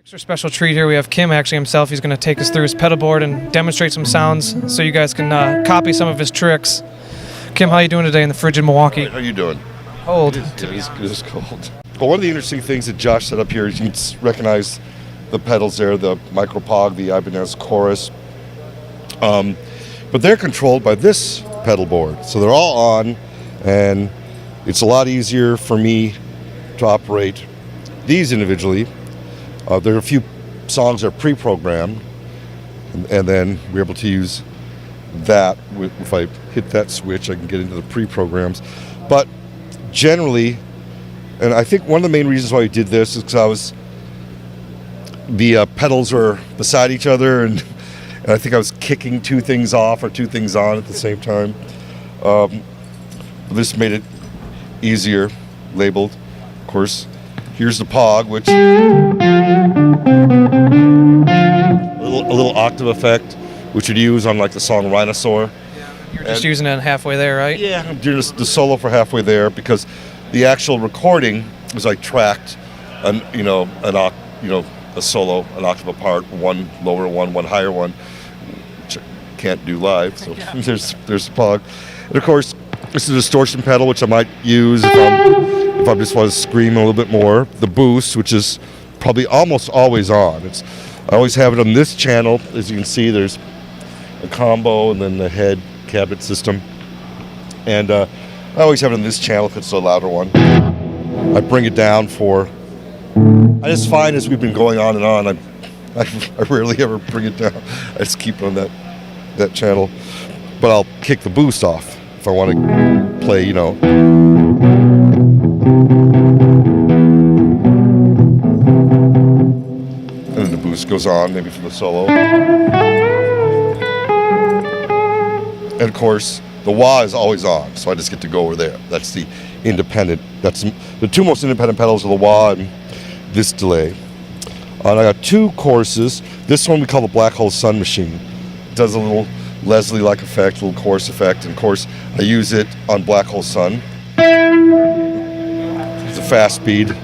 Extra special treat here. We have Kim actually himself. He's going to take us through his pedal board and demonstrate some sounds so you guys can copy some of his tricks. Kim, how you doing today in the frigid Milwaukee? How you doing? Cold. It is cold. Well, one of the interesting things that Josh set up here is you can recognize the pedals there, the Micropog, the Ibanez Chorus. But they're controlled by this pedal board. So they're all on, and it's a lot easier for me to operate these individually. There are a few songs that are pre-programmed, and then we're able to use that. If I hit that switch, I can get into the pre-programs. But generally, and I think one of the main reasons why we did this is because the pedals were beside each other, and I think I was kicking two things off or two things on at the same time. This made it easier, labeled. Of course, here's the Pog, which a little octave effect, which you'd use on like the song Rhinosaur. You're just using it halfway there, right? Yeah, I'm doing the solo for halfway there because the actual recording was like tracked, a solo, an octave apart, one lower one, one higher one, which I can't do live. So yeah. there's the Pog, and of course this is a distortion pedal, which I might use if I just want to scream a little bit more. The boost, which is probably almost always on. I always have it on this channel. As you can see, there's a combo and then the head cabinet system. And I always have it on this channel if it's a louder one. I bring it down I just find as we've been going on and on, I rarely ever bring it down. I just keep it on that channel. But I'll kick the boost off if I want to play, And then the boost goes on, maybe for the solo. And of course, the wah is always on, so I just get to go over there. That's the independent. That's the two most independent pedals are the wah and this delay. And I got two choruses. This one we call the Black Hole Sun Machine. It does a little Leslie-like effect, a little chorus effect, and of course I use it on Black Hole Sun. It's a fast speed.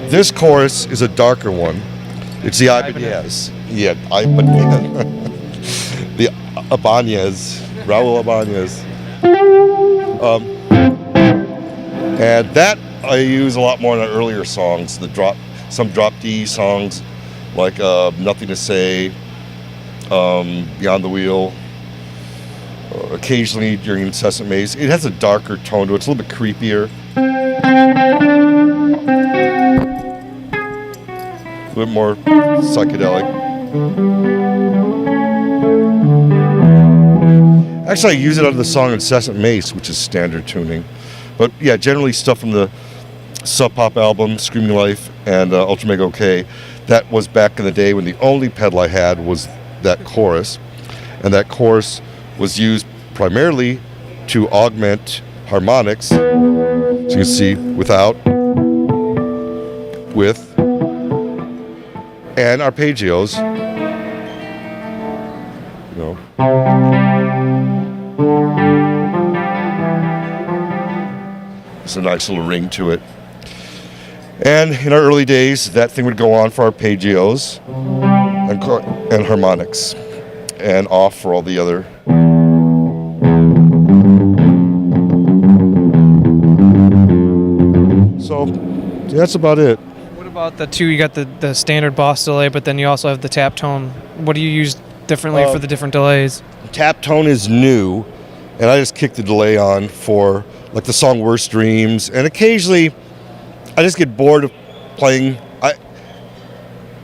This chorus is a darker one. It's the Ibanez. Yeah, the Ibanez, Raul Ibanez. And that I use a lot more in the earlier songs, some drop D songs, like Nothing to Say, Beyond the Wheel, occasionally during Incessant Maze. It has a darker tone to it. It's a little bit creepier. A bit more psychedelic. Actually, I use it on the song Incessant Mace, which is standard tuning. But yeah, generally stuff from the Sub Pop album, Screaming Life, and Ultra Mega OK. That was back in the day when the only pedal I had was that chorus. And that chorus was used primarily to augment harmonics. So you can see without, with, and arpeggios. It's a nice little ring to it. And in our early days, that thing would go on for arpeggios and harmonics, and off for all the other. So that's about it. What about the two? You got the standard boss delay, but then you also have the tap tone. What do you use differently for the different delays? Tap tone is new, and I just kick the delay on for like the song Worst Dreams, and occasionally I just get bored of playing.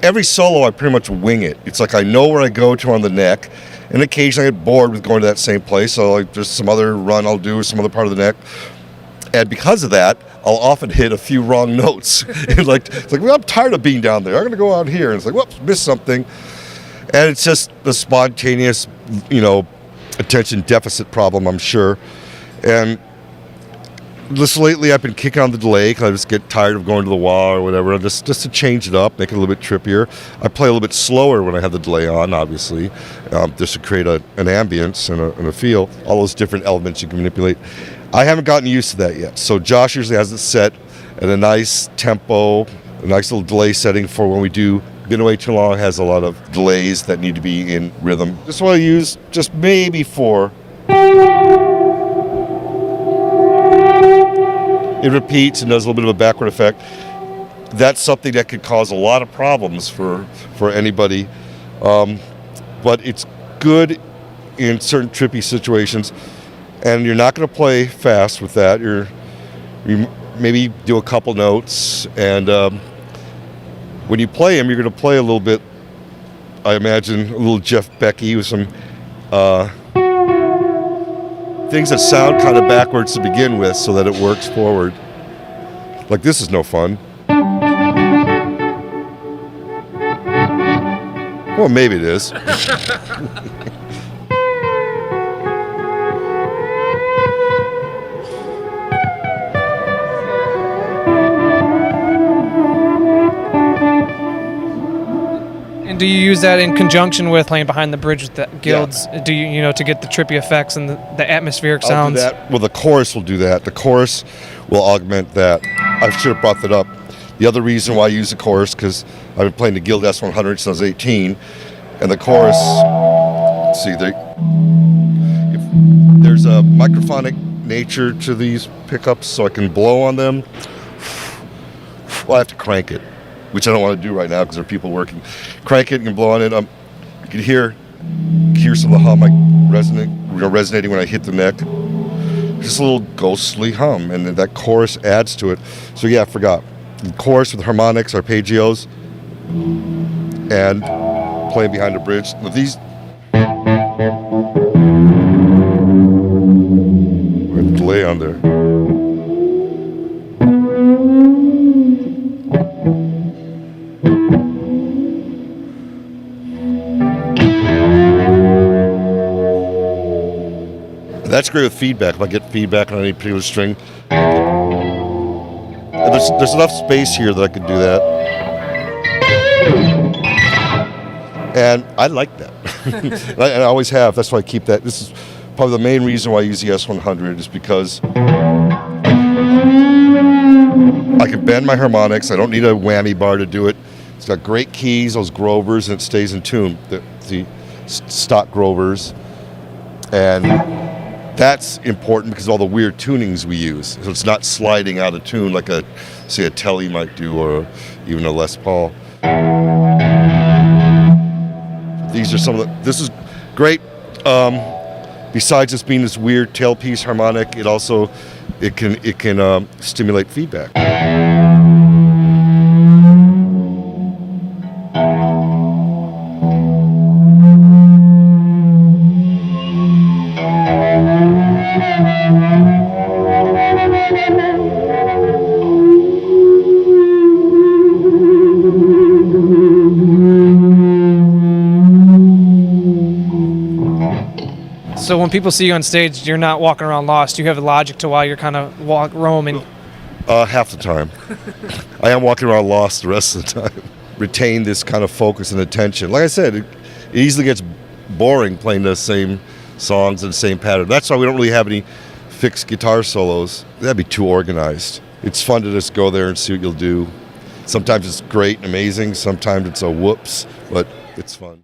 Every solo I pretty much wing it. It's like I know where I go to on the neck, and occasionally I get bored with going to that same place, so like there's some other run I'll do or some other part of the neck. And because of that, I'll often hit a few wrong notes. It's like, well, I'm tired of being down there. I'm going to go out here. And it's like, whoops, missed something. And it's just the spontaneous, attention deficit problem, I'm sure. And just lately I've been kicking on the delay because I just get tired of going to the wah or whatever, just to change it up, make it a little bit trippier. I play a little bit slower when I have the delay on, obviously, just to create an ambience and a feel, all those different elements you can manipulate. I haven't gotten used to that yet. So Josh usually has it set at a nice tempo, a nice little delay setting for when we do Been Away Too Long. Has a lot of delays that need to be in rhythm. This one I use just maybe 4. It repeats and does a little bit of a backward effect. That's something that could cause a lot of problems for anybody. But it's good in certain trippy situations. And you're not going to play fast with that. You maybe do a couple notes, and when you play them, you're going to play a little bit, I imagine, a little Jeff Becky with some things that sound kind of backwards to begin with so that it works forward. Like this is no fun. Well, maybe it is. And do you use that in conjunction with playing behind the bridge with the guilds? Yeah. Do you to get the trippy effects and the atmospheric I'll sounds? do that. Well, the chorus will do that. The chorus will augment that. I should have brought that up. The other reason why I use the chorus, because I've been playing the Guild S100 since I was 18, and the chorus, let's see, there's a microphonic nature to these pickups, so I can blow on them. Well, I have to crank it, which I don't want to do right now because there are people working. Crank it and blow on it. You can hear some of the hum like resonating when I hit the neck. Just a little ghostly hum, and then that chorus adds to it. So yeah, I forgot. The chorus with harmonics, arpeggios, and playing behind the bridge. Now these, we have a delay on there. That's great with feedback. If I get feedback on any particular string, there's enough space here that I could do that. And I like that. And I always have. That's why I keep that. This is probably the main reason why I use the S100 is because I can bend my harmonics. I don't need a whammy bar to do it. It's got great keys, those Grovers, and it stays in tune. The stock Grovers. And that's important because of all the weird tunings we use. So it's not sliding out of tune like say a Telly might do, or even a Les Paul. These are some of the, this is great. Besides this being this weird tailpiece harmonic, it can stimulate feedback. So when people see you on stage, you're not walking around lost. You have a logic to why you're kind of roaming. Half the time. I am walking around lost the rest of the time. Retain this kind of focus and attention. Like I said, it easily gets boring playing the same songs and the same pattern. That's why we don't really have any fixed guitar solos. That'd be too organized. It's fun to just go there and see what you'll do. Sometimes it's great and amazing. Sometimes it's a whoops, but it's fun.